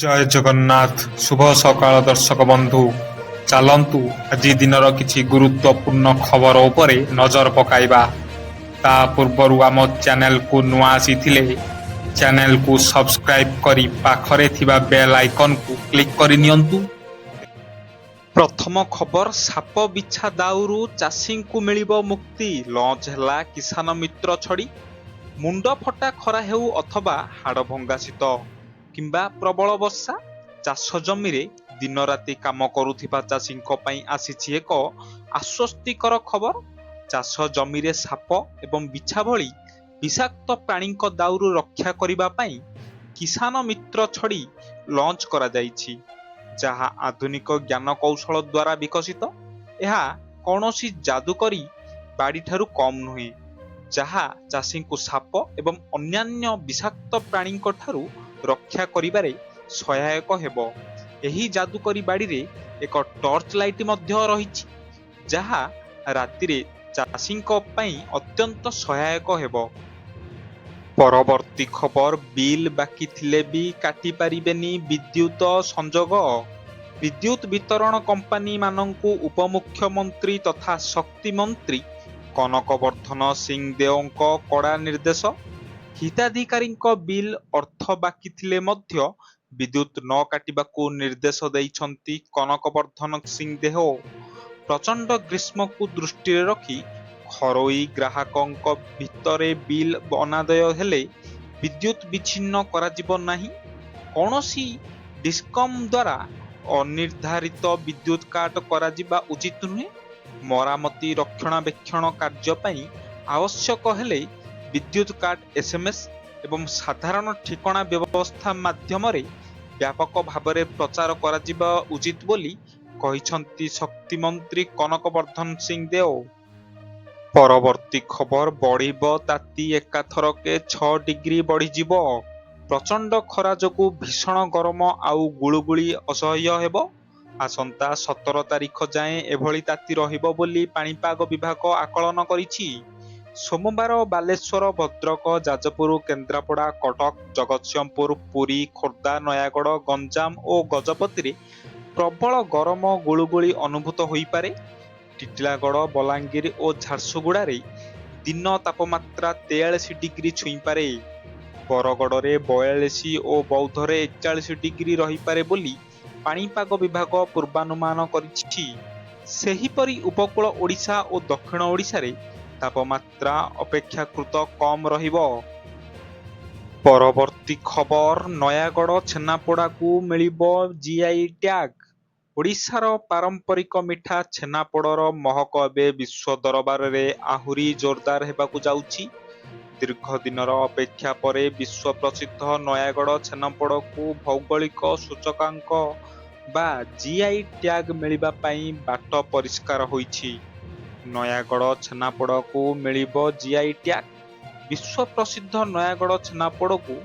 ଜୟ ଜଗନ୍ନାଥ। ଶୁଭ ସକାଳ ଦର୍ଶକ ବନ୍ଧୁ। ଚାଲନ୍ତୁ ଆଜି ଦିନର କିଛି ଗୁରୁତ୍ୱପୂର୍ଣ୍ଣ ଖବର ଉପରେ ନଜର ପକାଇବା। ତା ପୂର୍ବରୁ ଆମ ଚ୍ୟାନେଲକୁ ନୂଆ ଆସିଥିଲେ ଚ୍ୟାନେଲକୁ ସବସ୍କ୍ରାଇବ୍ କରି ପାଖରେ ଥିବା ବେଲ୍ ଆଇକନକୁ କ୍ଲିକ୍ କରି ନିଅନ୍ତୁ। ପ୍ରଥମ ଖବର, ସାପ ବିଛା ଦାଉରୁ ଚାଷୀଙ୍କୁ ମିଳିବ ମୁକ୍ତି। ଲଞ୍ଚ ହେଲା କିଷାନ ମିତ୍ର ଛଡ଼ି। ମୁଣ୍ଡ ଫଟା ଖରା ହେଉ ଅଥବା ହାଡ଼ଭଙ୍ଗା ଶୀତ କିମ୍ବା ପ୍ରବଳ ବର୍ଷା, ଚାଷ ଜମିରେ ଦିନ ରାତି କାମ କରୁଥିବା ଚାଷୀଙ୍କ ପାଇଁ ଆସିଛି ଏକ ଆଶ୍ୱସ୍ତିକର ଖବର। ଚାଷ ଜମିରେ ସାପ ଏବଂ ବିଛା ଭଳି ବିଷାକ୍ତ ପ୍ରାଣୀଙ୍କ ଦାଉରୁ ରକ୍ଷା କରିବା ପାଇଁ କିଷାନ ମିତ୍ର ଛଡ଼ି ଲଞ୍ଚ କରାଯାଇଛି, ଯାହା ଆଧୁନିକ ଜ୍ଞାନ କୌଶଳ ଦ୍ୱାରା ବିକଶିତ। ଏହା କୌଣସି ଯାଦୁକରୀ ବାଡ଼ିଠାରୁ କମ୍ ନୁହେଁ, ଯାହା ଚାଷୀଙ୍କୁ ସାପ ଏବଂ ଅନ୍ୟାନ୍ୟ ବିଷାକ୍ତ ପ୍ରାଣୀଙ୍କ ଠାରୁ ରକ୍ଷା କରିବାରେ ସହାୟକ ହେବ। ଏହି ଯାଦୁକରୀ ବାଡ଼ିରେ ଏକ ଟର୍ଚ୍ଚ ଲାଇଟ୍ ମଧ୍ୟ ରହିଛି, ଯାହା ରାତିରେ ଚାଷୀଙ୍କ ପାଇଁ ଅତ୍ୟନ୍ତ ସହାୟକ ହେବ। ପରବର୍ତ୍ତୀ ଖବର, ବିଲ୍ ବାକି ଥିଲେ ବି କାଟି ପାରିବେନି ବିଦ୍ୟୁତ ସଂଯୋଗ। ବିଦ୍ୟୁତ ବିତରଣ କମ୍ପାନୀମାନଙ୍କୁ ଉପମୁଖ୍ୟମନ୍ତ୍ରୀ ତଥା ଶକ୍ତି ମନ୍ତ୍ରୀ କନକବର୍ଦ୍ଧନ ସିଂଦେଓଙ୍କ କଡ଼ା ନିର୍ଦ୍ଦେଶ। ହିତାଧିକାରୀଙ୍କ ବିଲ୍ ଅର୍ଥ ବାକି ଥିଲେ ମଧ୍ୟ ବିଦ୍ୟୁତ ନ କାଟିବାକୁ ନିର୍ଦ୍ଦେଶ ଦେଇଛନ୍ତି କନକବର୍ଦ୍ଧନ ସିଂଦେଓ। ପ୍ରଚଣ୍ଡ ଗ୍ରୀଷ୍ମକୁ ଦୃଷ୍ଟିରେ ରଖି ଘରୋଇ ଗ୍ରାହକଙ୍କ ଭିତରେ ବିଲ୍ ଅନାଦାୟ ହେଲେ ବିଦ୍ୟୁତ ବିଚ୍ଛିନ୍ନ କରାଯିବ ନାହିଁ। କୌଣସି ଡିସ୍କମ୍ ଦ୍ୱାରା ଅନିର୍ଦ୍ଧାରିତ ବିଦ୍ୟୁତ କାଟ କରାଯିବା ଉଚିତ ନୁହେଁ। ମରାମତି ରକ୍ଷଣାବେକ୍ଷଣ କାର୍ଯ୍ୟ ପାଇଁ ଆବଶ୍ୟକ ହେଲେ ବିଦ୍ୟୁତ କାଟ ଏସ୍ଏମ୍ଏସ୍ ଏବଂ ସାଧାରଣ ଠିକଣା ବ୍ୟବସ୍ଥା ମାଧ୍ୟମରେ ବ୍ୟାପକ ଭାବରେ ପ୍ରଚାର କରାଯିବା ଉଚିତ ବୋଲି କହିଛନ୍ତି ଶକ୍ତିମନ୍ତ୍ରୀ କନକବର୍ଦ୍ଧନ ସିଂଦେଓ। ପରବର୍ତ୍ତୀ ଖବର, ବଢ଼ିବ ତାତି, ଏକାଥରକେ 6 ଡିଗ୍ରୀ ବଢ଼ିଯିବ। ପ୍ରଚଣ୍ଡ ଖରା ଯୋଗୁଁ ଭୀଷଣ ଗରମ ଆଉ ଗୁଳୁଗୁଳି ଅସହ୍ୟ ହେବ। ଆସନ୍ତା 17 ତାରିଖ ଯାଏଁ ଏଭଳି ତାତି ରହିବ ବୋଲି ପାଣିପାଗ ବିଭାଗ ଆକଳନ କରିଛି। ସୋମବାର ବାଲେଶ୍ୱର, ଭଦ୍ରକ, ଯାଜପୁର, କେନ୍ଦ୍ରାପଡ଼ା, କଟକ, ଜଗତସିଂହପୁର, ପୁରୀ, ଖୋର୍ଦ୍ଧା, ନୟାଗଡ଼, ଗଞ୍ଜାମ ଓ ଗଜପତିରେ ପ୍ରବଳ ଗରମ ଗୁଳୁଗୁଳି ଅନୁଭୂତ ହୋଇପାରେ। ଟିଟିଲାଗଡ଼, ବଲାଙ୍ଗୀର ଓ ଝାରସୁଗୁଡ଼ାରେ ଦିନ ତାପମାତ୍ରା 43 ଡିଗ୍ରୀ ଛୁଇଁପାରେ। ବରଗଡ଼ରେ 42 ଓ ବୌଦ୍ଧରେ 41 ଡିଗ୍ରୀ ରହିପାରେ ବୋଲି ପାଣିପାଗ ବିଭାଗ ପୂର୍ବାନୁମାନ କରିଛି। ସେହିପରି ଉପକୂଳ ଓଡ଼ିଶା ଓ ଦକ୍ଷିଣ ଓଡ଼ିଶାରେ ତାପମାତ୍ରା ଅପେକ୍ଷାକୃତ କମ୍ ରହିବ। ପରବର୍ତ୍ତୀ ଖବର, ନୟାଗଡ଼ ଛେନାପୋଡ଼ାକୁ ମିଳିବ ଜିଆଇ ଟ୍ୟାଗ। ଓଡ଼ିଶାର ପାରମ୍ପରିକ ମିଠା ଛେନାପୋଡ଼ର ମହକ ଏବେ ବିଶ୍ୱ ଦରବାରରେ ଆହୁରି ଜୋରଦାର ହେବାକୁ ଯାଉଛି। ଦୀର୍ଘ ଦିନର ଅପେକ୍ଷା ପରେ ବିଶ୍ୱ ପ୍ରସିଦ୍ଧ ନୟାଗଡ଼ ଛେନାପୋଡ଼କୁ ଭୌଗୋଳିକ ସୂଚକାଙ୍କ ବା ଜିଆଇ ଟ୍ୟାଗ ମିଳିବା ପାଇଁ ବାଟ ପରିଷ୍କାର ହୋଇଛି। ନୟାଗଡ଼ ଛେନାପୋଡ଼କୁ ମିଳିବ ଜିଆଇ ଟ୍ୟାଗ। ବିଶ୍ୱ ପ୍ରସିଦ୍ଧ ନୟାଗଡ଼ ଛେନାପୋଡ଼କୁ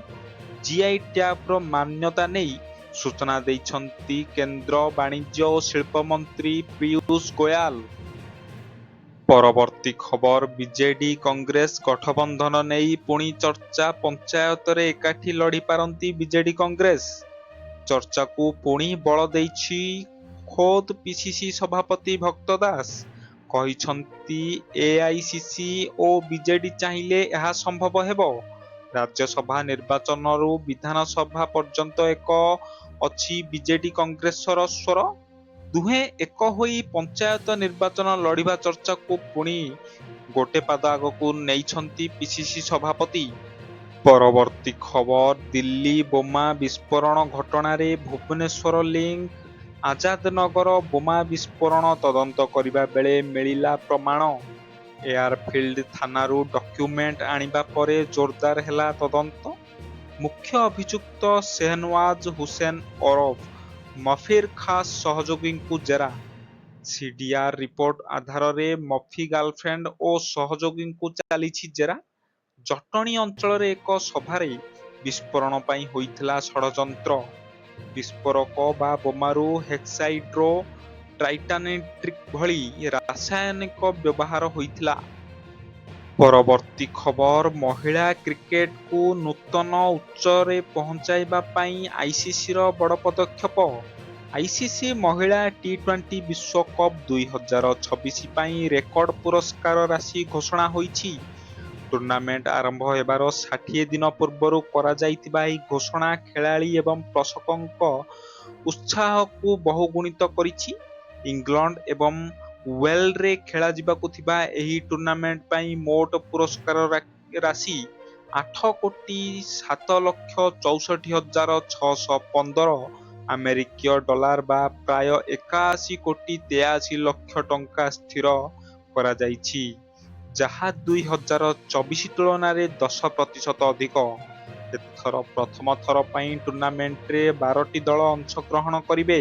ଜିଆଇ ଟ୍ୟାଗର ମାନ୍ୟତା ନେଇ ସୂଚନା ଦେଇଛନ୍ତି କେନ୍ଦ୍ର ବାଣିଜ୍ୟ ଓ ଶିଳ୍ପ ମନ୍ତ୍ରୀ ପୀୟୂଷ ଗୋୟଲ। ପରବର୍ତ୍ତୀ ଖବର, ବିଜେଡି କଂଗ୍ରେସ ଗଠବନ୍ଧନ ନେଇ ପୁଣି ଚର୍ଚ୍ଚା। ପଞ୍ଚାୟତରେ ଏକାଠି ଲଢ଼ିପାରନ୍ତି ବିଜେଡି କଂଗ୍ରେସ। ଚର୍ଚ୍ଚାକୁ ପୁଣି ବଳ ଦେଇଛି ଖୋଦ୍ ପିସିସି ସଭାପତି ଭକ୍ତ ଦାସ। କହିଛନ୍ତି ଏଆଇସିସି ଓ ବିଜେଡି ଚାହିଁଲେ ଏହା ସମ୍ଭବ ହେବ। ରାଜ୍ୟସଭା ନିର୍ବାଚନରୁ ବିଧାନସଭା ପର୍ଯ୍ୟନ୍ତ ଏକ ଅଛି ବିଜେଡି କଂଗ୍ରେସର ସ୍ୱର। ଦୁହେଁ ଏକ ହୋଇ ପଞ୍ଚାୟତ ନିର୍ବାଚନ ଲଢ଼ିବା ଚର୍ଚ୍ଚାକୁ ପୁଣି ଗୋଟେ ପାଦ ଆଗକୁ ନେଇଛନ୍ତି ପିସିସି ସଭାପତି। ପରବର୍ତ୍ତୀ ଖବର, ଦିଲ୍ଲୀ ବୋମା ବିସ୍ଫୋରଣ ଘଟଣାରେ ଭୁବନେଶ୍ୱର ଲିଙ୍କ। ଆଜାଦନଗର ବୋମା ବିସ୍ଫୋରଣ ତଦନ୍ତ କରିବା ବେଳେ ମିଳିଲା ପ୍ରମାଣ। ଏୟାରଫିଲ୍ଡ ଥାନାରୁ ଡକ୍ୟୁମେଣ୍ଟ ଆଣିବା ପରେ ଜୋରଦାର ହେଲା ତଦନ୍ତ। ମୁଖ୍ୟ ଅଭିଯୁକ୍ତ ସେହନୱାଜ ହୁସେନ ଓରଫ ମଫିର ଖାସ ସହଯୋଗୀଙ୍କୁ ଜେରା। ସିଡିଆର ରିପୋର୍ଟ ଆଧାରରେ ମଫି ଗାର୍ଲଫ୍ରେଣ୍ଡ ଓ ସହଯୋଗୀଙ୍କୁ ଚାଲିଛି ଜେରା। ଜଟଣୀ ଅଞ୍ଚଳରେ ଏକ ସଭାରେ ବିସ୍ଫୋରଣ ପାଇଁ ହୋଇଥିଲା ଷଡ଼ଯନ୍ତ୍ର। ବିସ୍ଫୋରକ ବା ବୋମାରୁ ହେକ୍ସାଇଡ୍ରୋ ଟ୍ରାଇଟାନିଟ୍ରିକ୍ ଭଳି ରାସାୟନିକ ବ୍ୟବହାର ହୋଇଥିଲା। ପରବର୍ତ୍ତୀ ଖବର ମହିଳା କ୍ରିକେଟକୁ ନୂତନ ଉଚ୍ଚରେ ପହଞ୍ଚାଇବା ପାଇଁ ଆଇସିସିର ବଡ଼ ପଦକ୍ଷେପ। ଆଇସିସି ମହିଳା ଟି-20 ବିଶ୍ୱକପ୍ 2026 ପାଇଁ ରେକର୍ଡ ପୁରସ୍କାର ରାଶି ଘୋଷଣା ହୋଇଛି। ଟୁର୍ଣ୍ଣାମେଣ୍ଟ ଆରମ୍ଭ ହେବାର 60 ଦିନ ପୂର୍ବରୁ କରାଯାଇଥିବା ଏହି ଘୋଷଣା ଖେଳାଳି ଏବଂ ପ୍ରଶଂସକଙ୍କ ଉତ୍ସାହକୁ ବହୁଗୁଣିତ କରିଛି। ଇଂଲଣ୍ଡ ଏବଂ ୱେଲ୍ସରେ ଖେଳାଯିବାକୁ ଥିବା ଏହି ଟୁର୍ଣ୍ଣାମେଣ୍ଟ ପାଇଁ ମୋଟ ପୁରସ୍କାର ରାଶି 8,07,64,615 ଆମେରିକୀୟ ଡଲାର ବା ପ୍ରାୟ 81,83,00,000 ଟଙ୍କା ସ୍ଥିର କରାଯାଇଛି, ଯାହା 2024 ତୁଳନାରେ 10% ଅଧିକ। ଏଥର ପ୍ରଥମ ଥର ପାଇଁ ଟୁର୍ଣ୍ଣାମେଣ୍ଟରେ 12ଟି ଦଳ ଅଂଶଗ୍ରହଣ କରିବେ।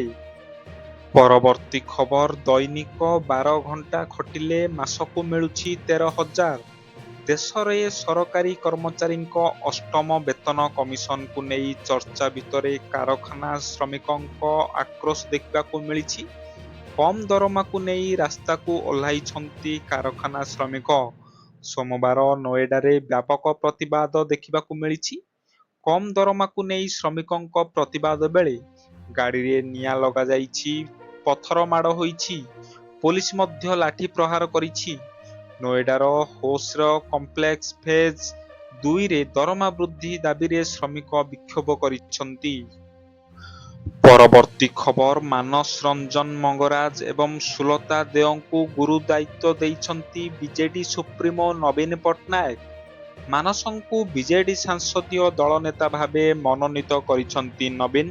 ପରବର୍ତ୍ତୀ ଖବର ଦୈନିକ 12 ଘଣ୍ଟା ଖଟିଲେ ମାସକୁ ମିଳୁଛି 13,000। ଦେଶରେ ସରକାରୀ କର୍ମଚାରୀଙ୍କ ଅଷ୍ଟମ ବେତନ କମିଶନକୁ ନେଇ ଚର୍ଚ୍ଚା ଭିତରେ କାରଖାନା ଶ୍ରମିକଙ୍କ ଆକ୍ରୋଶ ଦେଖିବାକୁ ମିଳିଛି। କମ୍ ଦରମାକୁ ନେଇ ରାସ୍ତାକୁ ଓହ୍ଲାଇଛନ୍ତି କାରଖାନା ଶ୍ରମିକ। ସୋମବାର ନୋଏଡାରେ ବ୍ୟାପକ ପ୍ରତିବାଦ ଦେଖିବାକୁ ମିଳିଛି। କମ୍ ଦରମାକୁ ନେଇ ଶ୍ରମିକଙ୍କ ପ୍ରତିବାଦ ବେଳେ ଗାଡ଼ିରେ ନିଆଁ ଲଗାଯାଇଛି, ପଥର ମାଡ଼ ହୋଇଛି, ପୋଲିସ ମଧ୍ୟ ଲାଠି ପ୍ରହାର କରିଛି। ନୋଏଡାର ହୋସ୍ର କମ୍ପ୍ଲେକ୍ସ ଫେଜ୍ 2ରେ ଦରମା ବୃଦ୍ଧି ଦାବିରେ ଶ୍ରମିକ ବିକ୍ଷୋଭ କରିଛନ୍ତି। ପରବର୍ତ୍ତୀ ଖବର ମାନସ ରଞ୍ଜନ ମଙ୍ଗରାଜ ଏବଂ ସୁଲତା ଦେଓଙ୍କୁ ଗୁରୁ ଦାୟିତ୍ୱ ଦେଇଛନ୍ତି ବିଜେଡି ସୁପ୍ରିମୋ ନବୀନ ପଟ୍ଟନାୟକ। ମାନସଙ୍କୁ ବିଜେଡି ସଂସଦୀୟ ଦଳ ନେତା ଭାବେ ମନୋନୀତ କରିଛନ୍ତି ନବୀନ।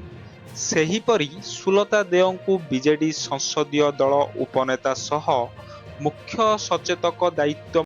ସେହିପରି ସୁଲତା ଦେଓଙ୍କୁ ବିଜେଡି ସଂସଦୀୟ ଦଳ ଉପନେତା ସହ ମୁଖ୍ୟ ସଚେତକ ଦାୟିତ୍ୱ